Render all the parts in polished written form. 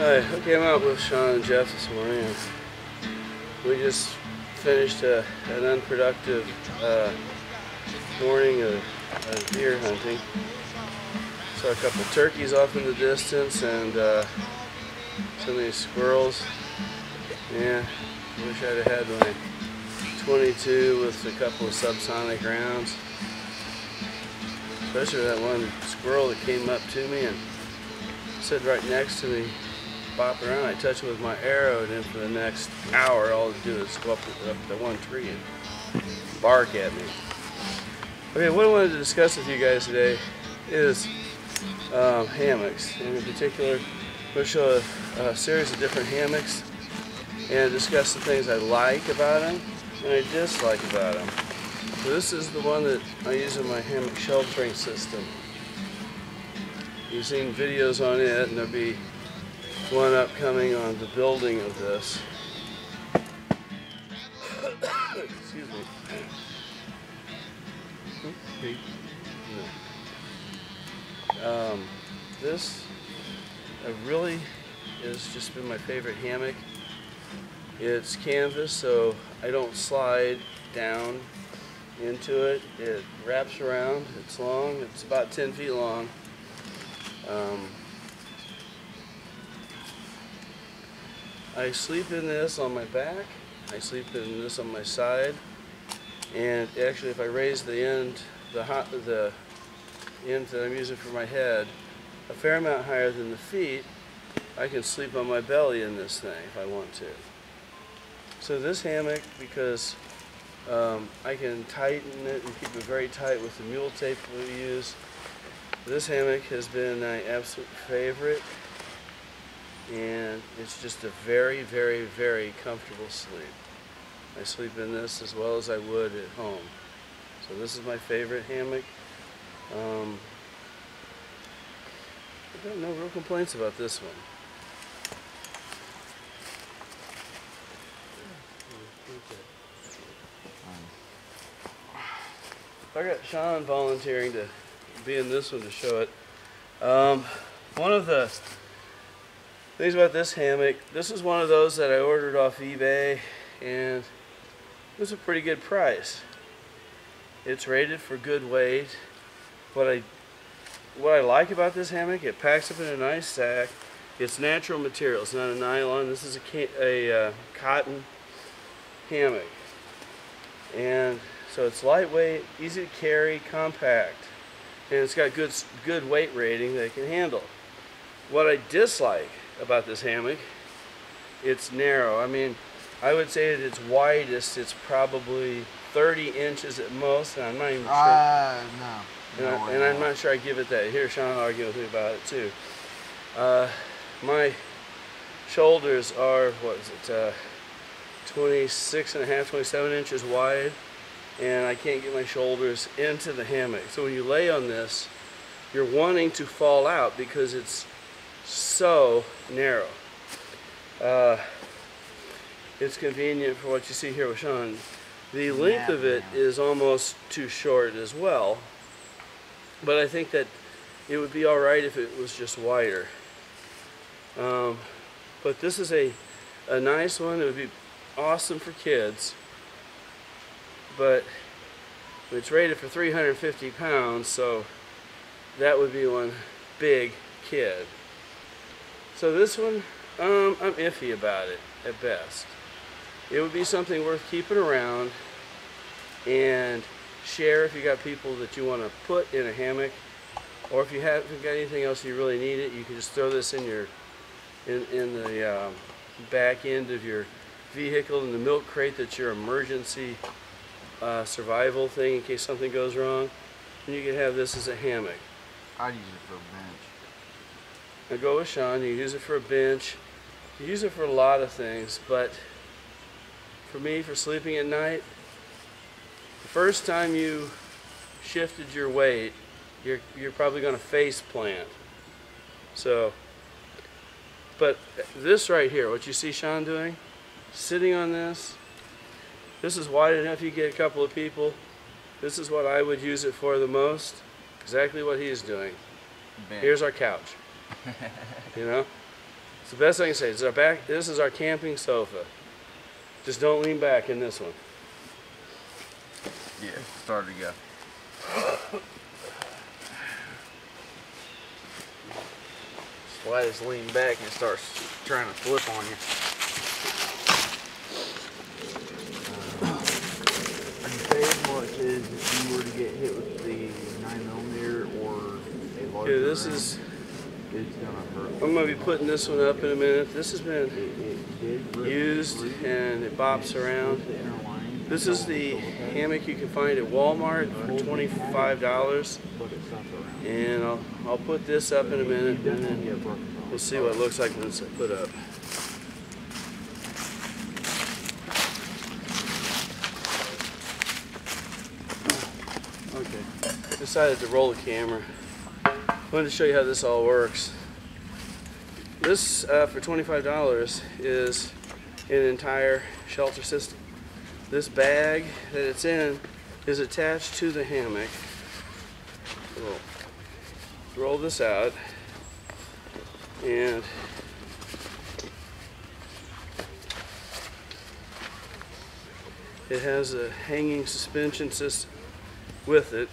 Hi, I came out with Sean and Jeff this morning, and we just finished an unproductive morning of deer hunting. Saw a couple turkeys off in the distance and some of these squirrels. Yeah, wish I'd have had my 22 with a couple of subsonic rounds. Especially that one squirrel that came up to me and stood right next to me, bopping around. I touched him with my arrow, and then for the next hour, all it do is go up the one tree and bark at me. Okay, what I wanted to discuss with you guys today is hammocks. And in particular, we'll show a series of different hammocks and discuss the things I like about them and I dislike about them. So this is the one that I use in my hammock sheltering system. You've seen videos on it, and there'll be one upcoming on the building of this. Excuse me. This really has just been my favorite hammock. It's canvas, so I don't slide down into it. It wraps around. It's long. It's about 10 feet long. I sleep in this on my back. I sleep in this on my side. And actually, if I raise the end, the end that I'm using for my head, a fair amount higher than the feet, I can sleep on my belly in this thing if I want to. So this hammock, because I can tighten it and keep it very tight with the mule tape we use. This hammock has been my absolute favorite, and it's just a very, very, very comfortable sleep. I sleep in this as well as I would at home. So this is my favorite hammock. I've got no real complaints about this one. I got Sean volunteering to be in this one to show it. One of the things about this hammock, this is one of those that I ordered off eBay, and it was a pretty good price. It's rated for good weight. What I like about this hammock, it packs up in a nice sack. It's natural material. It's not a nylon. This is a cotton hammock, and so it's lightweight, easy to carry, compact, and it's got good weight rating that it can handle. What I dislike about this hammock, it's narrow. I mean, I would say at its widest, it's probably 30 inches at most, and I'm not even sure. No. And I'm not sure I give it that. Here, Sean will argue with me about it too. My shoulders are, what is it, 26 and a half, 27 inches wide, and I can't get my shoulders into the hammock. So when you lay on this, you're wanting to fall out because it's so narrow. It's convenient for what you see here with Sean. The length of it is almost too short as well, but I think that it would be alright if it was just wider. But this is a nice one. It would be awesome for kids, but it's rated for 350 pounds, so that would be one big kid. So this one, I'm iffy about it at best. It would be something worth keeping around and share if you got people that you want to put in a hammock, or if you haven't got anything else you really need it, you can just throw this in your in the back end of your vehicle, in the milk crate that's your emergency survival thing in case something goes wrong, and you can have this as a hammock. I'd use it for a bench. Now go with Sean. You use it for a bench. You use it for a lot of things, but for me, for sleeping at night, the first time you shifted your weight, you're probably going to face plant. So, but this right here, what you see Sean doing, sitting on this is wide enough you get a couple of people. This is what I would use it for the most. Exactly what he's doing. Bench. Here's our couch. You know? It's the best I can say. This is our camping sofa. Just don't lean back in this one. Yeah, started to go. Slightest lean back and it starts trying to flip on you. Are you paying what it is if you were to get hit with the 9mm or a larger this round? is. It's gonna hurt. I'm gonna be putting this one up in a minute. This has been It used and it bops around. the inner lining. This is the hammock you can find at Walmart for $25, But it stops around. and I'll put this up in a minute, and then we'll see what it looks like once I put up. Okay, decided to roll the camera. Wanted to show you how this all works. This for $25 is an entire shelter system. This bag that it's in is attached to the hammock. We'll roll this out, and it has a hanging suspension system with it.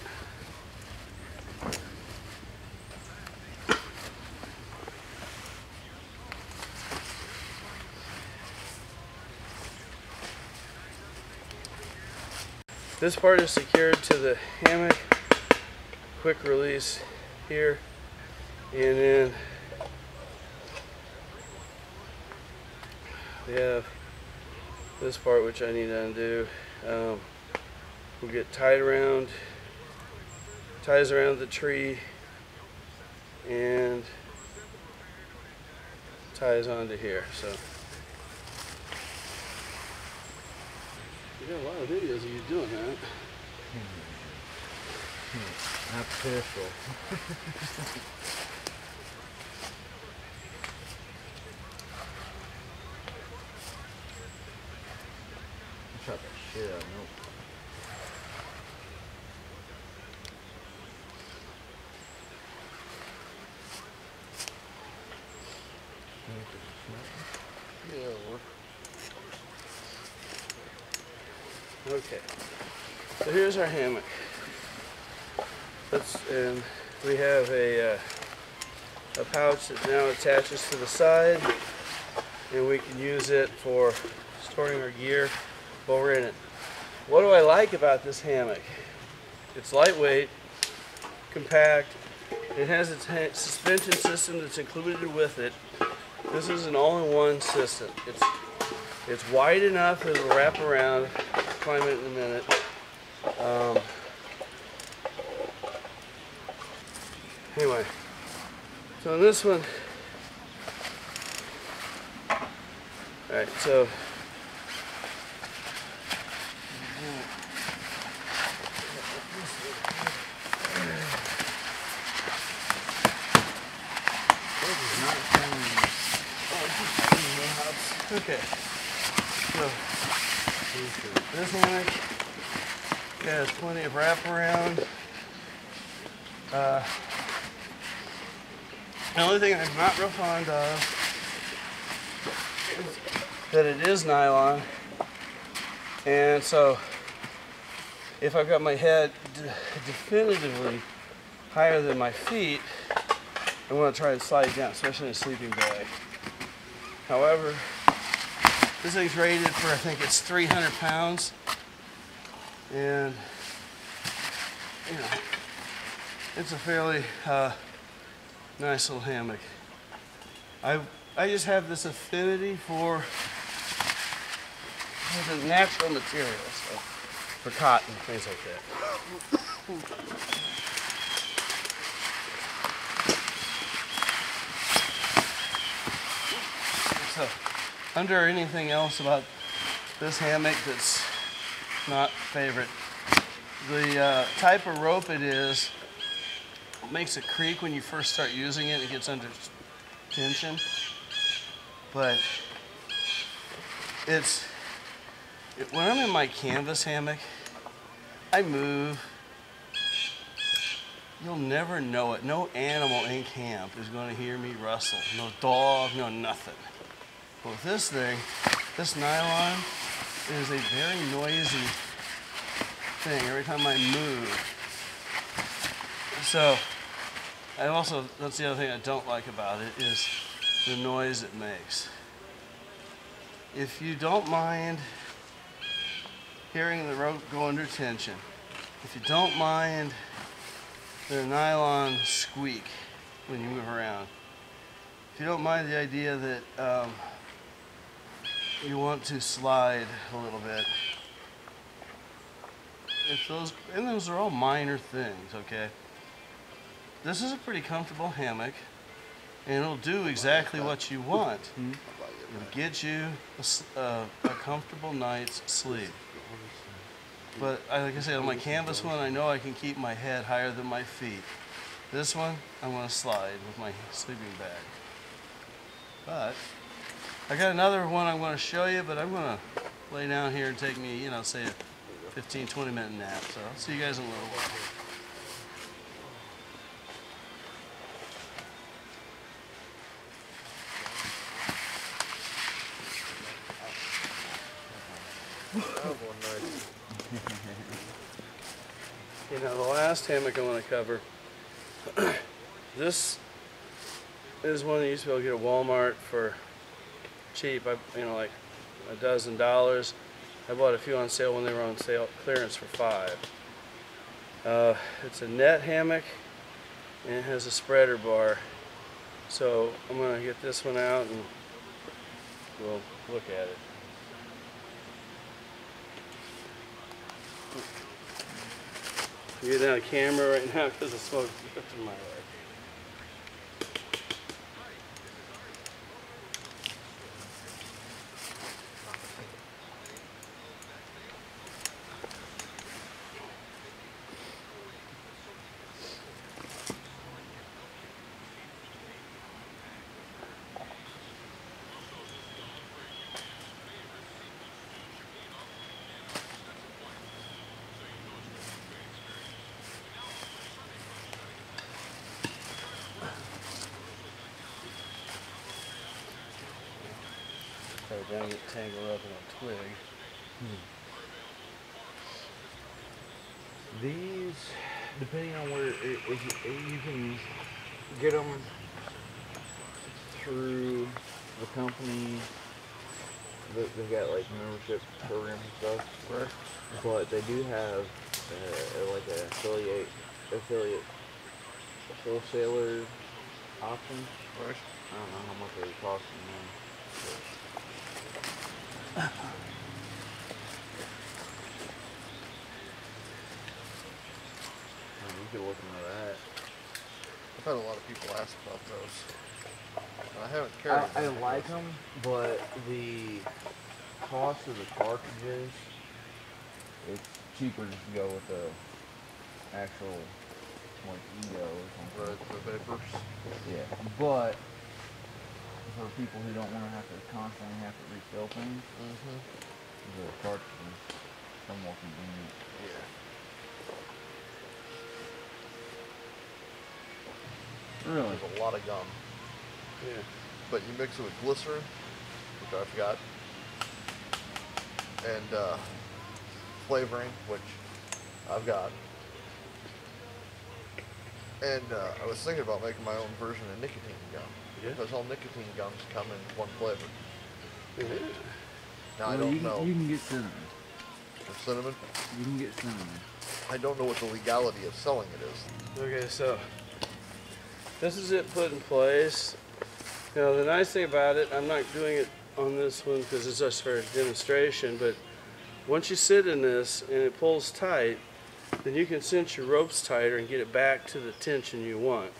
This part is secured to the hammock, quick release here, and then we have this part which I need to undo. Will get ties around the tree and ties onto here. So you got a lot of videos of you doing that. Not pistol. Shot the shit out of me. Okay, so here's our hammock. And we have a pouch that now attaches to the side, and we can use it for storing our gear while we're in it. What do I like about this hammock? It's lightweight, compact. It has its suspension system that's included with it. This is an all-in-one system. It's wide enough that it'll wrap around. Climb it in a minute. Anyway, so in this one, alright, so okay, so this hammock has plenty of wraparound. The only thing I'm not real fond of is that it is nylon, and so if I've got my head definitively higher than my feet, I want to try to slide down, especially in a sleeping bag. However, this thing's rated for, I think it's 300 pounds, and you know, it's a fairly nice little hammock. I just have this affinity for the natural materials, so for cotton, things like that. So, under anything else about this hammock that's not favorite, the type of rope it is makes it creak when you first start using it. It gets under tension, but when I'm in my canvas hammock, I move You'll never know it. No animal in camp is going to hear me rustle. No dog, no nothing. But with this thing, this nylon is a very noisy thing every time I move. So, I also, that's the other thing I don't like about it, is the noise it makes. If you don't mind hearing the rope go under tension, if you don't mind the nylon squeak when you move around, if you don't mind the idea that you want to slide a little bit, and those are all minor things, okay? This is a pretty comfortable hammock, and it'll do exactly what you want. It'll get you a comfortable night's sleep. But like I said, on my canvas one, I know I can keep my head higher than my feet. This one, I'm going to slide with my sleeping bag. But I got another one I'm going to show you, but I'm going to lay down here and take me, say a 15-20 minute nap. So I'll see you guys in a little while. The last hammock I want to cover, this is one that you used to be able to get at Walmart for cheap, like $12. I bought a few on sale when they were on sale, clearance for $5. It's a net hammock, and it has a spreader bar. So I'm going to get this one out and we'll look at it. You're down camera right now because the smoke is in my way. Don't get tangled up in a twig. These, depending on where, if you can get them through the company, they've got like membership programs and stuff. Right. But they do have like an affiliate wholesaler option. Right. I don't know how much they cost them. You could look into that. I've had a lot of people ask about those. I haven't carried them. I like them, but the cost of the cartridges, it's cheaper just to go with the actual like ego or something. Right, the vapors. Yeah, but for people who don't want to have to constantly have to refill things, the cartridges are more convenient. Yeah. Really? There's a lot of gum. Yeah. But you mix it with glycerin, which I've got, and flavoring, which I've got. And I was thinking about making my own version of nicotine gum. Yeah. Because all nicotine gums come in one flavor. Yeah. Now, I don't know. You can get cinnamon. For cinnamon? You can get cinnamon. I don't know what the legality of selling it is. Okay, so this is it put in place. Now the nice thing about it, I'm not doing it on this one because it's just for a demonstration, but once you sit in this and it pulls tight, then you can cinch your ropes tighter and get it back to the tension you want.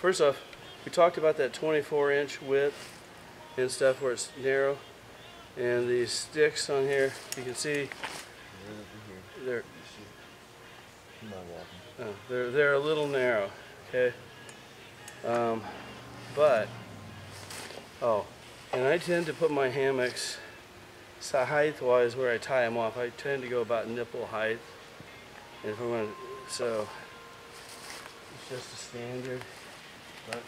First off, we talked about that 24-inch width and stuff where it's narrow, and these sticks on here, you can see they're a little narrow, okay? And I tend to put my hammocks height-wise where I tie them off. I tend to go about nipple height, and if I'm going to So it's just a standard, but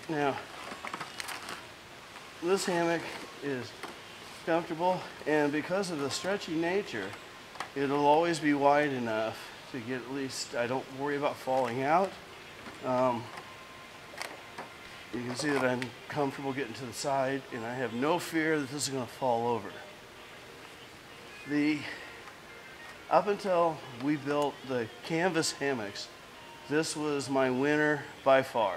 now this hammock is comfortable, and because of the stretchy nature, it'll always be wide enough to get at least, I don't worry about falling out. You can see that I'm comfortable getting to the side, and I have no fear that this is going to fall over. Up until we built the canvas hammocks, this was my winner by far.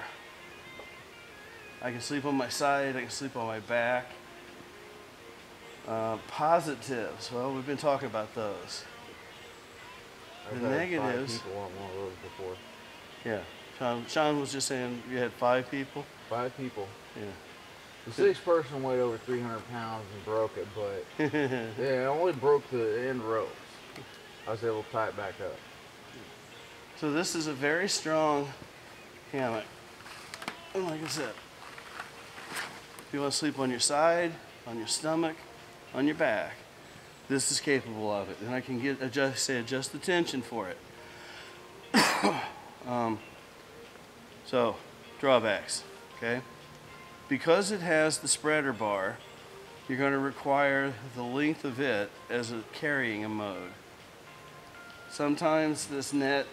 I can sleep on my side, I can sleep on my back. Positives, well, we've been talking about those. I've The had negatives. 5 people on one of those before. Yeah, Sean was just saying you had 5 people. 5 people. Yeah. The 6th person weighed over 300 pounds and broke it, but yeah, I only broke the end ropes. I was able to tie it back up. So this is a very strong hammock. And like I said, if you want to sleep on your side, on your stomach, on your back, this is capable of it. And I can adjust the tension for it. So, drawbacks, okay? Because it has the spreader bar, you're going to require the length of it as a carrying mode. Sometimes this net,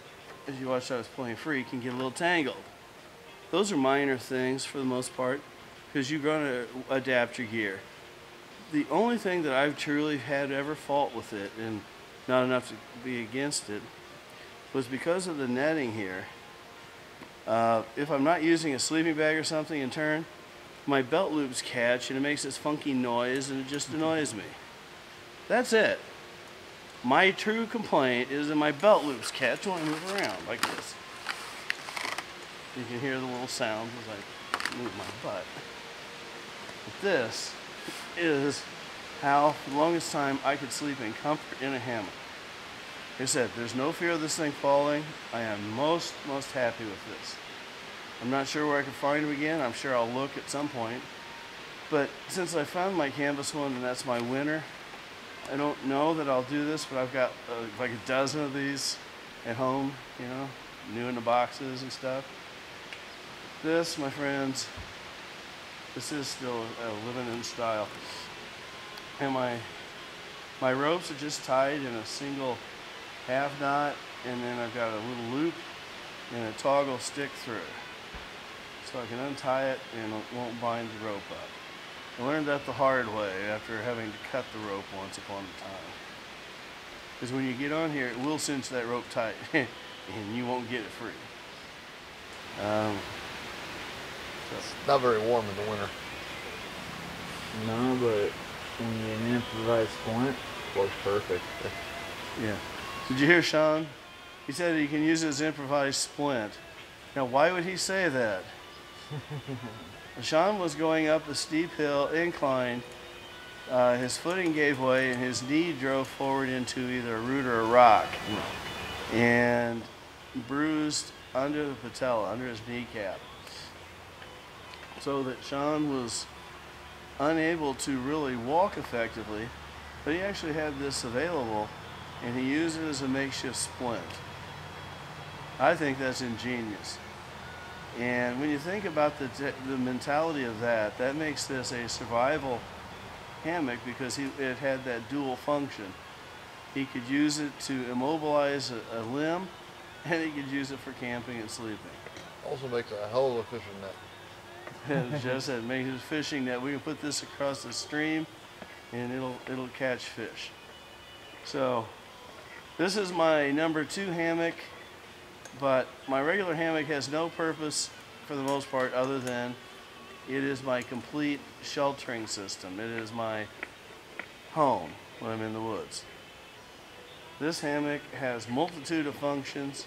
as you watched I was playing free, can get a little tangled. Those are minor things for the most part, because you're going to adapt your gear. The only thing that I've truly had ever fault with it, and not enough to be against it, was because of the netting here. If I'm not using a sleeping bag or something in turn, my belt loops catch and it makes this funky noise and it just annoys me. That's it. My true complaint is that my belt loops catch when I move around like this. You can hear the little sound as I move my butt. But this is how, for the longest time, I could sleep in comfort in a hammock. Like I said, there's no fear of this thing falling. I am most happy with this. I'm not sure where I can find them again. I'm sure I'll look at some point. But since I found my canvas one and that's my winner, I don't know that I'll do this, but I've got like a dozen of these at home, you know, new in the boxes and stuff. This, my friends, this is still living in style. And my ropes are just tied in a single half knot, and then I've got a little loop and a toggle stick through. So I can untie it and it won't bind the rope up. I learned that the hard way after having to cut the rope once upon a time. Because when you get on here, it will cinch that rope tight and you won't get it free. It's not very warm in the winter. No, but when you an improvised splint, works perfect. Yeah. Did you hear Sean? He said he can use his improvised splint. Now, why would he say that? Sean was going up a steep hill incline. His footing gave way and his knee drove forward into either a root or a rock and bruised under the patella, under his kneecap. So that Sean was unable to really walk effectively, but he actually had this available and he used it as a makeshift splint. I think that's ingenious. And when you think about the mentality of that, that makes this a survival hammock because it had that dual function. He could use it to immobilize a limb, and he could use it for camping and sleeping. Also makes a hell of a fishing net. Just said, make it a fishing net. We can put this across the stream, and it'll catch fish. So this is my number 2 hammock. But my regular hammock has no purpose for the most part other than it is my complete sheltering system. It is my home when I'm in the woods. This hammock has multitude of functions.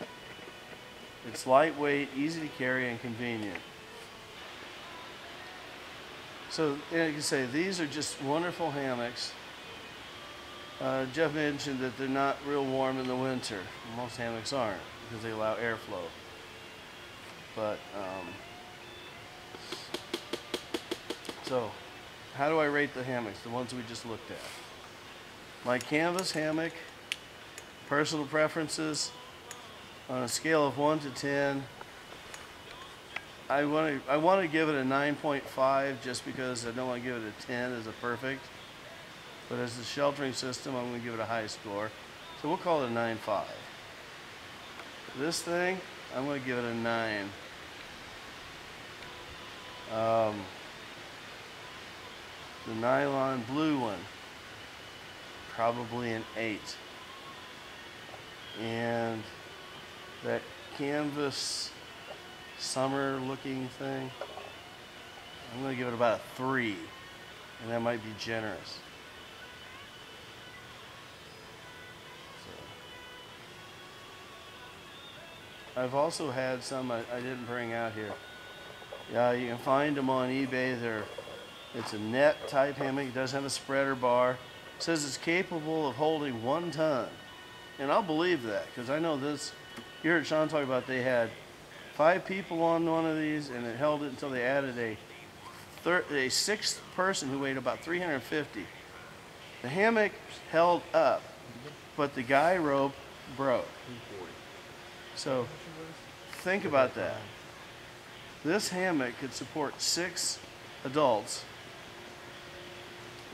It's lightweight, easy to carry, and convenient. So, like I say, these are just wonderful hammocks. Jeff mentioned that they're not real warm in the winter. Most hammocks aren't, because they allow airflow. But, so, how do I rate the hammocks, the ones we just looked at? my canvas hammock, personal preferences, on a scale of 1 to 10, I want to give it a 9.5 just because I don't want to give it a 10 as a perfect. But as a sheltering system, I'm going to give it a high score. So we'll call it a 9.5. This thing, I'm going to give it a 9. The nylon blue one, probably an 8. And that canvas summer looking thing, I'm going to give it about a 3. And that might be generous. I've also had some I didn't bring out here. Yeah, you can find them on eBay. It's a net type hammock. It does have a spreader bar. It says it's capable of holding 1 ton. And I'll believe that because I know this. You heard Sean talk about they had 5 people on one of these and it held it until they added a 6th person who weighed about 350. The hammock held up, but the guy rope broke. So think about that. This hammock could support 6 adults,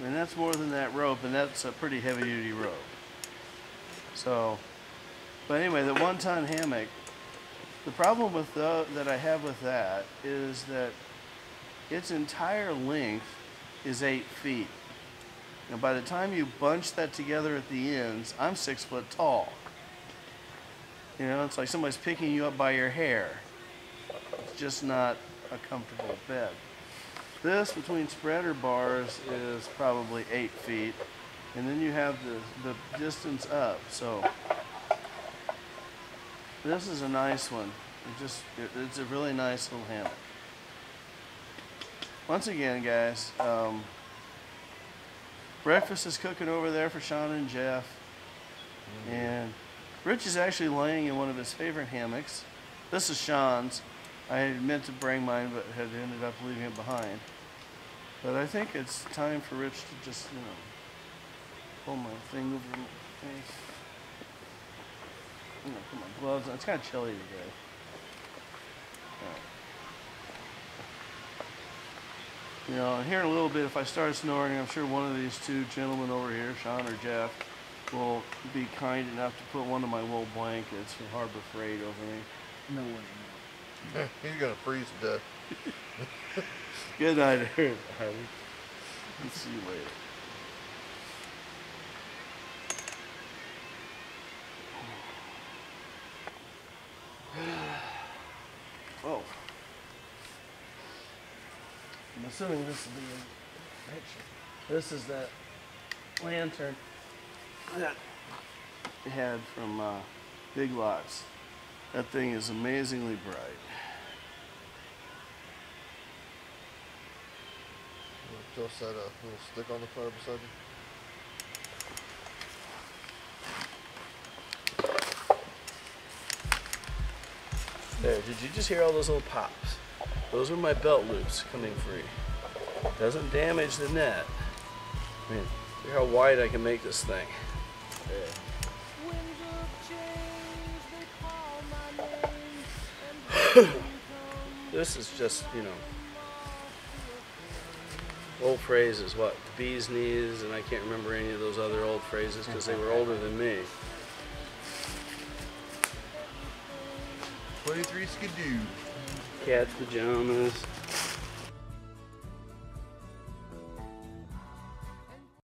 and that's more than that rope, and that's a pretty heavy-duty rope. So, but anyway, the 1-ton hammock, the problem with that I have with that is that its entire length is 8 feet. And by the time you bunch that together at the ends, I'm 6 foot tall. You know, it's like somebody's picking you up by your hair. It's just not a comfortable bed. This, between spreader bars, is probably 8 feet. And then you have the distance up. So this is a nice one. It's a really nice little hammock. Once again, guys, breakfast is cooking over there for Sean and Jeff. And Rich is actually laying in one of his favorite hammocks. This is Sean's. I had meant to bring mine, but had ended up leaving it behind. But I think it's time for Rich to just, you know, pull my thing over my face. You know, put my gloves on. It's kind of chilly today. You know, and here in a little bit, if I start snoring, I'm sure one of these 2 gentlemen over here, Sean or Jeff, will be kind enough to put one of my wool blankets from Harbor Freight over me. No way. He's gonna freeze to death. Good night, everybody. See you later. Oh. I'm assuming this will be a picture. This is that lantern that I had from Big Lots. That thing is amazingly bright. Toss that little stick on the fire beside you. There, did you just hear all those little pops? Those are my belt loops coming free. Doesn't damage the net. I mean, look how wide I can make this thing. There. This is just, you know, old phrases, what, the bee's knees, and I can't remember any of those other old phrases because they were older than me. 23 skidoo. Cat's pajamas.